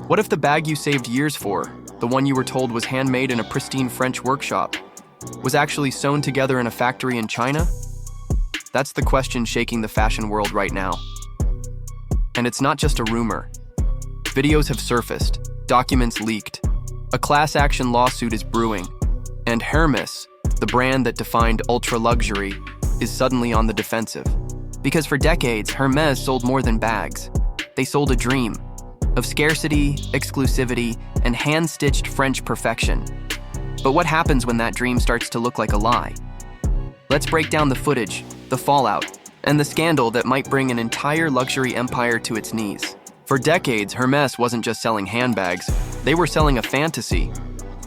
What if the bag you saved years for, the one you were told was handmade in a pristine French workshop, was actually sewn together in a factory in China? That's the question shaking the fashion world right now. And it's not just a rumor. Videos have surfaced, documents leaked, a class action lawsuit is brewing, and Hermès, the brand that defined ultra-luxury, is suddenly on the defensive. Because for decades, Hermès sold more than bags. They sold a dream of scarcity, exclusivity, and hand-stitched French perfection. But what happens when that dream starts to look like a lie? Let's break down the footage, the fallout, and the scandal that might bring an entire luxury empire to its knees. For decades, Hermès wasn't just selling handbags, they were selling a fantasy.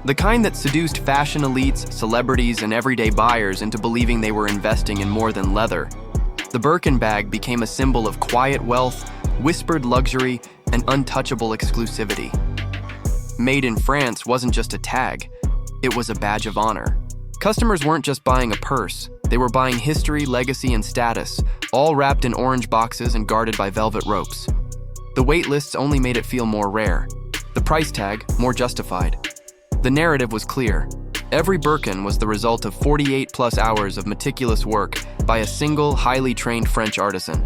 The kind that seduced fashion elites, celebrities, and everyday buyers into believing they were investing in more than leather. The Birkin bag became a symbol of quiet wealth, whispered luxury, and untouchable exclusivity. Made in France wasn't just a tag, it was a badge of honor. Customers weren't just buying a purse, they were buying history, legacy, and status, all wrapped in orange boxes and guarded by velvet ropes. The wait lists only made it feel more rare, the price tag more justified. The narrative was clear. Every Birkin was the result of 48+ hours of meticulous work by a single, highly trained French artisan.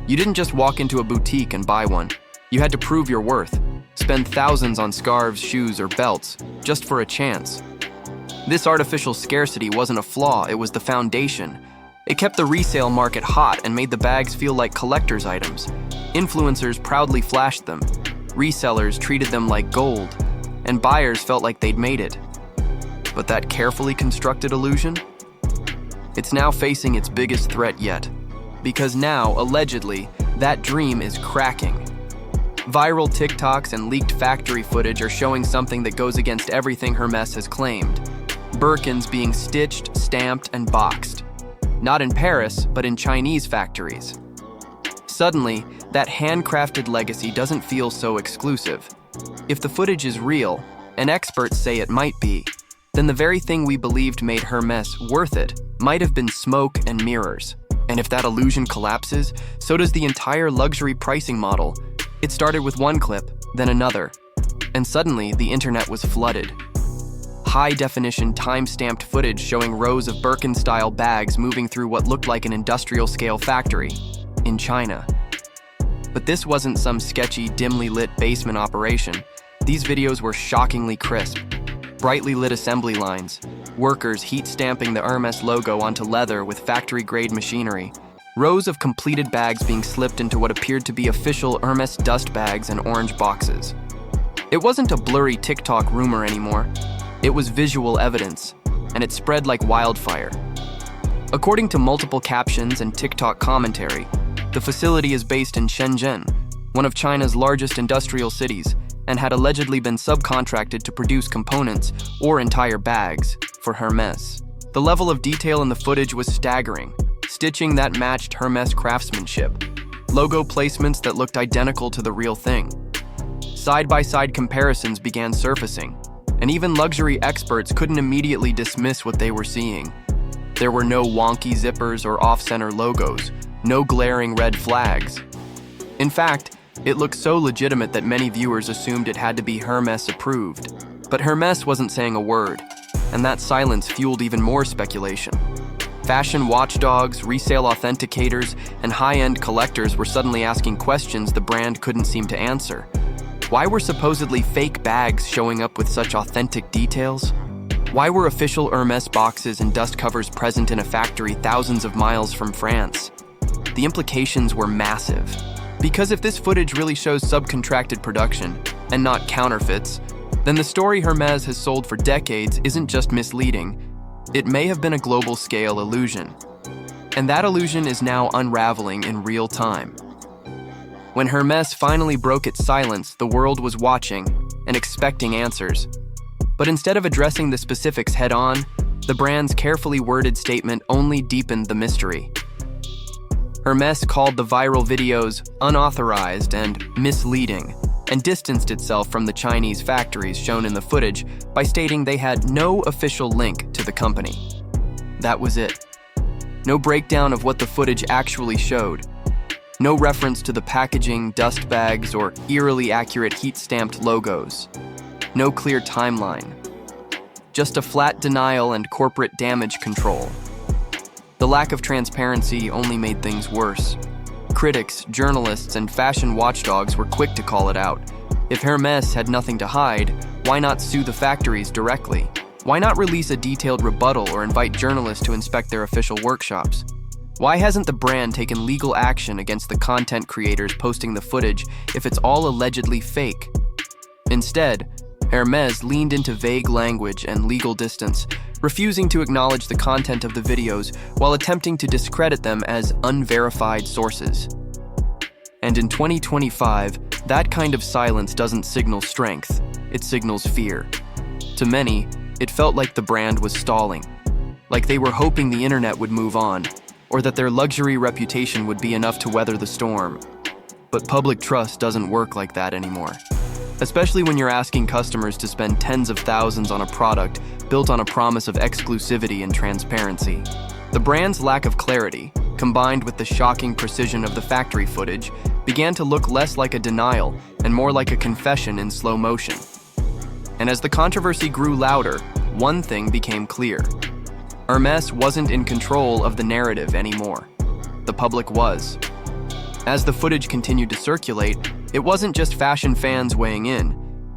You didn't just walk into a boutique and buy one. You had to prove your worth, spend thousands on scarves, shoes, or belts, just for a chance. This artificial scarcity wasn't a flaw, it was the foundation. It kept the resale market hot and made the bags feel like collector's items. Influencers proudly flashed them. Resellers treated them like gold, and buyers felt like they'd made it. But that carefully constructed illusion? It's now facing its biggest threat yet. Because now, allegedly, that dream is cracking. Viral TikToks and leaked factory footage are showing something that goes against everything Hermès has claimed. Birkins being stitched, stamped, and boxed. Not in Paris, but in Chinese factories. Suddenly, that handcrafted legacy doesn't feel so exclusive. If the footage is real, and experts say it might be, then the very thing we believed made Hermès worth it might have been smoke and mirrors. And if that illusion collapses, so does the entire luxury pricing model. It started with one clip, then another, and suddenly the internet was flooded. High-definition, time-stamped footage showing rows of Birkin-style bags moving through what looked like an industrial-scale factory in China. But this wasn't some sketchy, dimly lit basement operation. These videos were shockingly crisp. Brightly lit assembly lines, workers heat-stamping the Hermès logo onto leather with factory-grade machinery, rows of completed bags being slipped into what appeared to be official Hermès dust bags and orange boxes. It wasn't a blurry TikTok rumor anymore. It was visual evidence, and it spread like wildfire. According to multiple captions and TikTok commentary, the facility is based in Shenzhen, one of China's largest industrial cities, and had allegedly been subcontracted to produce components or entire bags for Hermès. The level of detail in the footage was staggering. Stitching that matched Hermès craftsmanship. Logo placements that looked identical to the real thing. Side-by-side comparisons began surfacing, and even luxury experts couldn't immediately dismiss what they were seeing. There were no wonky zippers or off-center logos, no glaring red flags. In fact, it looked so legitimate that many viewers assumed it had to be Hermès approved. But Hermès wasn't saying a word, and that silence fueled even more speculation. Fashion watchdogs, resale authenticators, and high-end collectors were suddenly asking questions the brand couldn't seem to answer. Why were supposedly fake bags showing up with such authentic details? Why were official Hermès boxes and dust covers present in a factory thousands of miles from France? The implications were massive. Because if this footage really shows subcontracted production, and not counterfeits, then the story Hermès has sold for decades isn't just misleading, it may have been a global-scale illusion. And that illusion is now unraveling in real time. When Hermès finally broke its silence, the world was watching and expecting answers. But instead of addressing the specifics head-on, the brand's carefully worded statement only deepened the mystery. Hermès called the viral videos unauthorized and misleading, and distanced itself from the Chinese factories shown in the footage by stating they had no official link to the company. That was it. No breakdown of what the footage actually showed. No reference to the packaging, dust bags, or eerily accurate heat-stamped logos. No clear timeline. Just a flat denial and corporate damage control. The lack of transparency only made things worse. Critics, journalists, and fashion watchdogs were quick to call it out. If Hermès had nothing to hide, why not sue the factories directly? Why not release a detailed rebuttal or invite journalists to inspect their official workshops? Why hasn't the brand taken legal action against the content creators posting the footage if it's all allegedly fake? Instead, Hermès leaned into vague language and legal distance, refusing to acknowledge the content of the videos while attempting to discredit them as unverified sources. And in 2025, that kind of silence doesn't signal strength, it signals fear. To many, it felt like the brand was stalling, like they were hoping the internet would move on, or that their luxury reputation would be enough to weather the storm. But public trust doesn't work like that anymore. Especially when you're asking customers to spend tens of thousands on a product built on a promise of exclusivity and transparency. The brand's lack of clarity, combined with the shocking precision of the factory footage, began to look less like a denial and more like a confession in slow motion. And as the controversy grew louder, one thing became clear. Hermès wasn't in control of the narrative anymore. The public was. As the footage continued to circulate, it wasn't just fashion fans weighing in.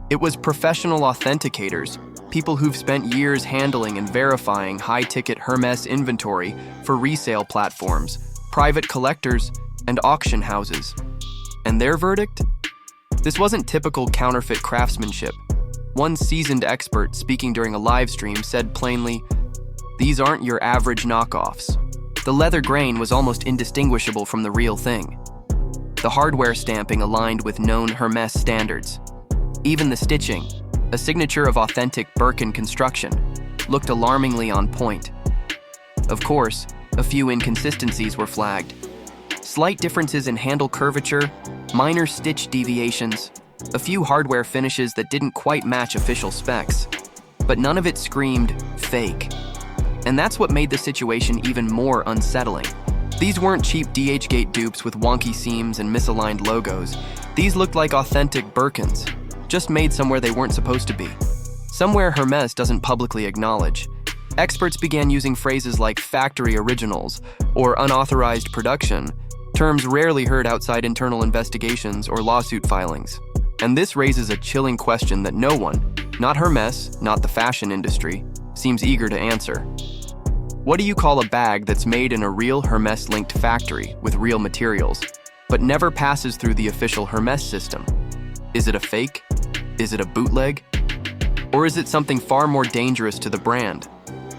It was professional authenticators, people who've spent years handling and verifying high-ticket Hermès inventory for resale platforms, private collectors, and auction houses. And their verdict? This wasn't typical counterfeit craftsmanship. One seasoned expert speaking during a live stream said plainly, "These aren't your average knockoffs." The leather grain was almost indistinguishable from the real thing. The hardware stamping aligned with known Hermès standards. Even the stitching, a signature of authentic Birkin construction, looked alarmingly on point. Of course, a few inconsistencies were flagged. Slight differences in handle curvature, minor stitch deviations, a few hardware finishes that didn't quite match official specs. But none of it screamed fake. And that's what made the situation even more unsettling. These weren't cheap DH-Gate dupes with wonky seams and misaligned logos. These looked like authentic Birkins, just made somewhere they weren't supposed to be. Somewhere Hermès doesn't publicly acknowledge. Experts began using phrases like factory originals or unauthorized production, terms rarely heard outside internal investigations or lawsuit filings. And this raises a chilling question that no one, not Hermès, not the fashion industry, seems eager to answer. What do you call a bag that's made in a real Hermès-linked factory with real materials, but never passes through the official Hermès system? Is it a fake? Is it a bootleg? Or is it something far more dangerous to the brand?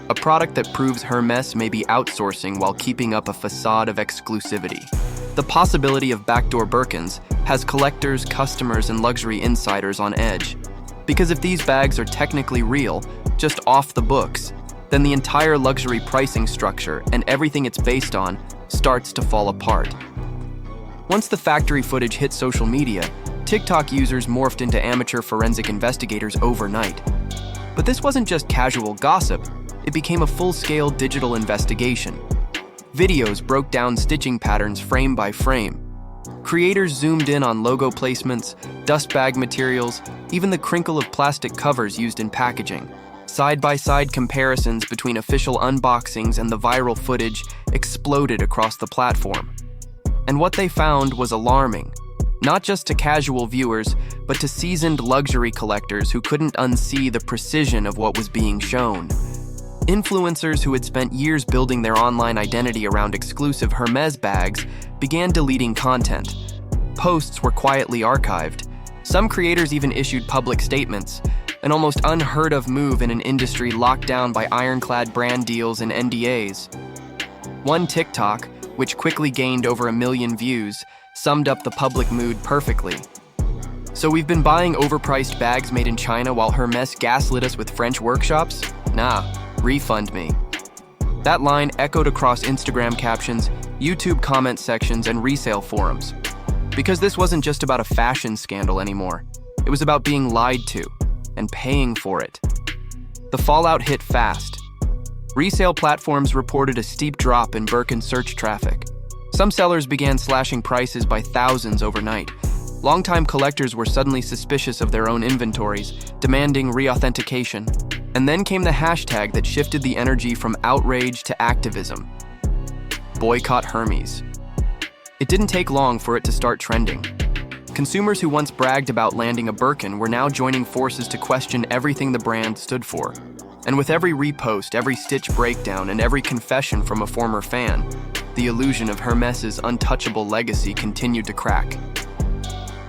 A product that proves Hermès may be outsourcing while keeping up a facade of exclusivity. The possibility of backdoor Birkins has collectors, customers, and luxury insiders on edge. Because if these bags are technically real, just off the books, then the entire luxury pricing structure and everything it's based on starts to fall apart. Once the factory footage hit social media, TikTok users morphed into amateur forensic investigators overnight. But this wasn't just casual gossip, it became a full-scale digital investigation. Videos broke down stitching patterns frame by frame. Creators zoomed in on logo placements, dust bag materials, even the crinkle of plastic covers used in packaging. Side-by-side comparisons between official unboxings and the viral footage exploded across the platform. And what they found was alarming, not just to casual viewers, but to seasoned luxury collectors who couldn't unsee the precision of what was being shown. Influencers who had spent years building their online identity around exclusive Hermès bags began deleting content. Posts were quietly archived. Some creators even issued public statements, an almost unheard of move in an industry locked down by ironclad brand deals and NDAs. One TikTok, which quickly gained over 1 million views, summed up the public mood perfectly. "So we've been buying overpriced bags made in China while Hermès gaslit us with French workshops? Nah, refund me." That line echoed across Instagram captions, YouTube comment sections, and resale forums. Because this wasn't just about a fashion scandal anymore. It was about being lied to and paying for it. The fallout hit fast. Resale platforms reported a steep drop in Birkin search traffic. Some sellers began slashing prices by thousands overnight. Longtime collectors were suddenly suspicious of their own inventories, demanding re-authentication. And then came the hashtag that shifted the energy from outrage to activism: Boycott Hermes. It didn't take long for it to start trending. Consumers who once bragged about landing a Birkin were now joining forces to question everything the brand stood for. And with every repost, every stitch breakdown, and every confession from a former fan, the illusion of Hermès' untouchable legacy continued to crack.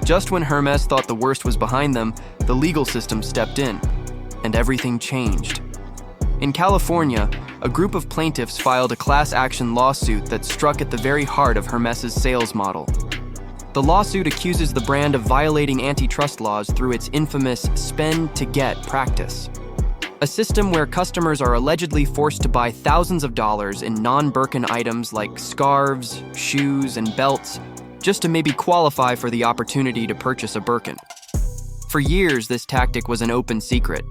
Just when Hermès thought the worst was behind them, the legal system stepped in, and everything changed. In California, a group of plaintiffs filed a class action lawsuit that struck at the very heart of Hermès' sales model. The lawsuit accuses the brand of violating antitrust laws through its infamous spend-to-get practice, a system where customers are allegedly forced to buy thousands of dollars in non-Birkin items like scarves, shoes, and belts, just to maybe qualify for the opportunity to purchase a Birkin. For years, this tactic was an open secret.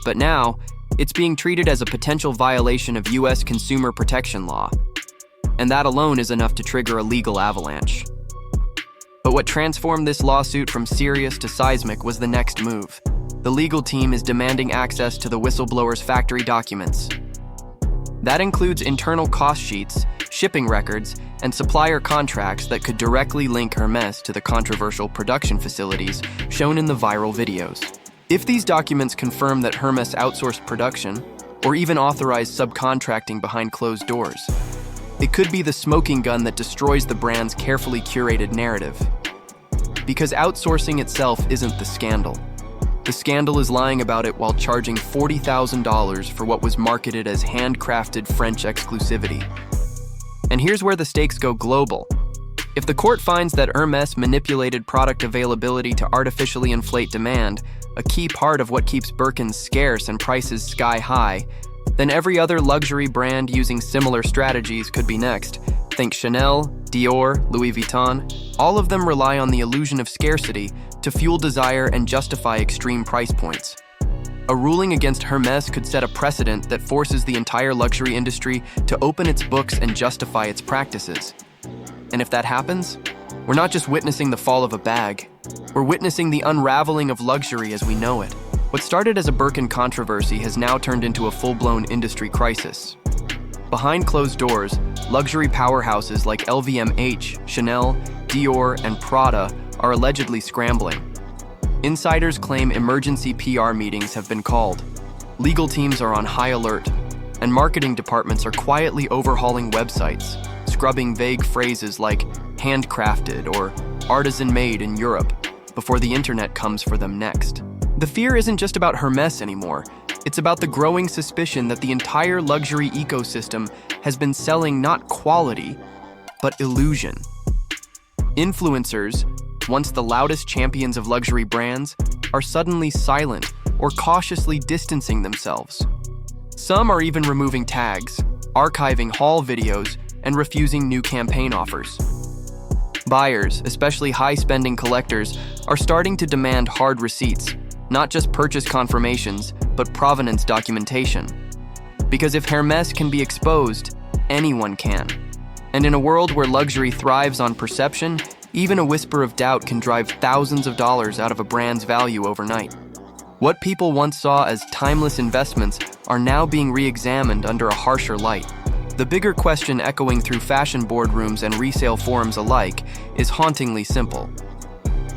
But now, it's being treated as a potential violation of US consumer protection law. And that alone is enough to trigger a legal avalanche. But what transformed this lawsuit from serious to seismic was the next move. The legal team is demanding access to the whistleblower's factory documents. That includes internal cost sheets, shipping records, and supplier contracts that could directly link Hermès to the controversial production facilities shown in the viral videos. If these documents confirm that Hermès outsourced production, or even authorized subcontracting behind closed doors, it could be the smoking gun that destroys the brand's carefully curated narrative. Because outsourcing itself isn't the scandal. The scandal is lying about it while charging $40,000 for what was marketed as handcrafted French exclusivity. And here's where the stakes go global. If the court finds that Hermès manipulated product availability to artificially inflate demand, a key part of what keeps Birkins scarce and prices sky high, then every other luxury brand using similar strategies could be next. Think Chanel, Dior, Louis Vuitton. All of them rely on the illusion of scarcity to fuel desire and justify extreme price points. A ruling against Hermès could set a precedent that forces the entire luxury industry to open its books and justify its practices. And if that happens, we're not just witnessing the fall of a bag, we're witnessing the unraveling of luxury as we know it. What started as a Birkin controversy has now turned into a full-blown industry crisis. Behind closed doors, luxury powerhouses like LVMH, Chanel, Dior, and Prada are allegedly scrambling. Insiders claim emergency PR meetings have been called. Legal teams are on high alert, and marketing departments are quietly overhauling websites, scrubbing vague phrases like handcrafted or artisan-made in Europe before the internet comes for them next. The fear isn't just about Hermès anymore. It's about the growing suspicion that the entire luxury ecosystem has been selling not quality, but illusion. Influencers, once the loudest champions of luxury brands, are suddenly silent or cautiously distancing themselves. Some are even removing tags, archiving haul videos, and refusing new campaign offers. Buyers, especially high-spending collectors, are starting to demand hard receipts, not just purchase confirmations, but provenance documentation. Because if Hermès can be exposed, anyone can. And in a world where luxury thrives on perception, even a whisper of doubt can drive thousands of dollars out of a brand's value overnight. What people once saw as timeless investments are now being re-examined under a harsher light. The bigger question echoing through fashion boardrooms and resale forums alike is hauntingly simple.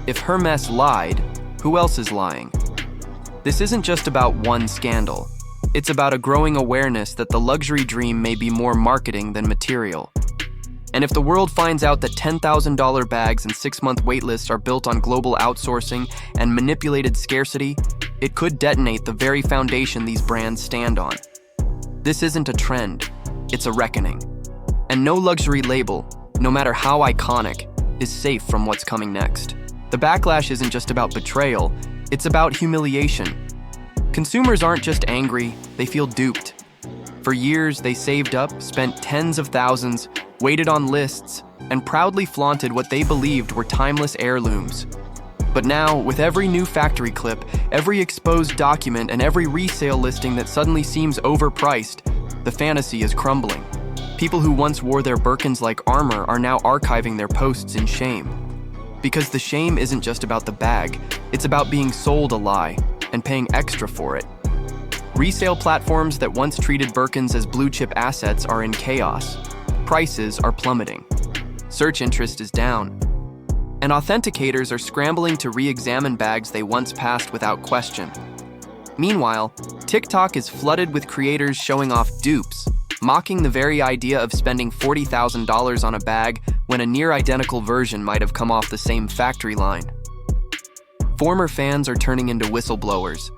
If Hermès lied, who else is lying? This isn't just about one scandal. It's about a growing awareness that the luxury dream may be more marketing than material. And if the world finds out that $10,000 bags and 6-month waitlists are built on global outsourcing and manipulated scarcity, it could detonate the very foundation these brands stand on. This isn't a trend, it's a reckoning. And no luxury label, no matter how iconic, is safe from what's coming next. The backlash isn't just about betrayal, it's about humiliation. Consumers aren't just angry, they feel duped. For years, they saved up, spent tens of thousands, waited on lists, and proudly flaunted what they believed were timeless heirlooms. But now, with every new factory clip, every exposed document, and every resale listing that suddenly seems overpriced, the fantasy is crumbling. People who once wore their Birkins like armor are now archiving their posts in shame. Because the shame isn't just about the bag, it's about being sold a lie and paying extra for it. Resale platforms that once treated Birkins as blue-chip assets are in chaos. Prices are plummeting. Search interest is down. And authenticators are scrambling to re-examine bags they once passed without question. Meanwhile, TikTok is flooded with creators showing off dupes, mocking the very idea of spending $40,000 on a bag when a near-identical version might have come off the same factory line. Former fans are turning into whistleblowers,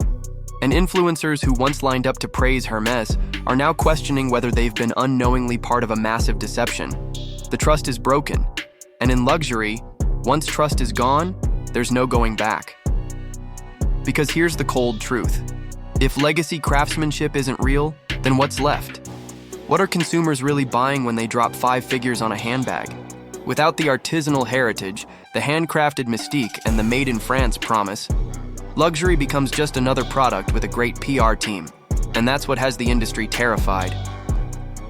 and influencers who once lined up to praise Hermès are now questioning whether they've been unknowingly part of a massive deception. The trust is broken, and in luxury, once trust is gone, there's no going back. Because here's the cold truth. If legacy craftsmanship isn't real, then what's left? What are consumers really buying when they drop 5 figures on a handbag? Without the artisanal heritage, the handcrafted mystique, and the made in France promise, luxury becomes just another product with a great PR team, and that's what has the industry terrified.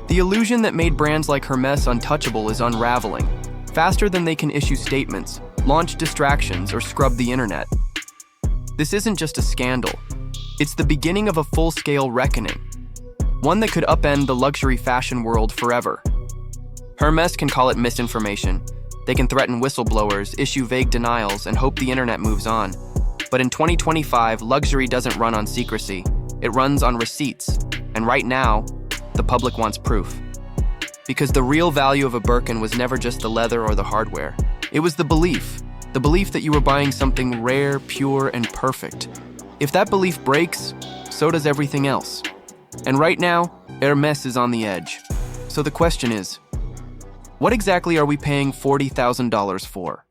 The illusion that made brands like Hermès untouchable is unraveling, faster than they can issue statements, launch distractions, or scrub the internet. This isn't just a scandal. It's the beginning of a full-scale reckoning, one that could upend the luxury fashion world forever. Hermès can call it misinformation. They can threaten whistleblowers, issue vague denials, and hope the internet moves on. But in 2025, luxury doesn't run on secrecy. It runs on receipts. And right now, the public wants proof. Because the real value of a Birkin was never just the leather or the hardware. It was the belief that you were buying something rare, pure, and perfect. If that belief breaks, so does everything else. And right now, Hermès is on the edge. So the question is, what exactly are we paying $40,000 for?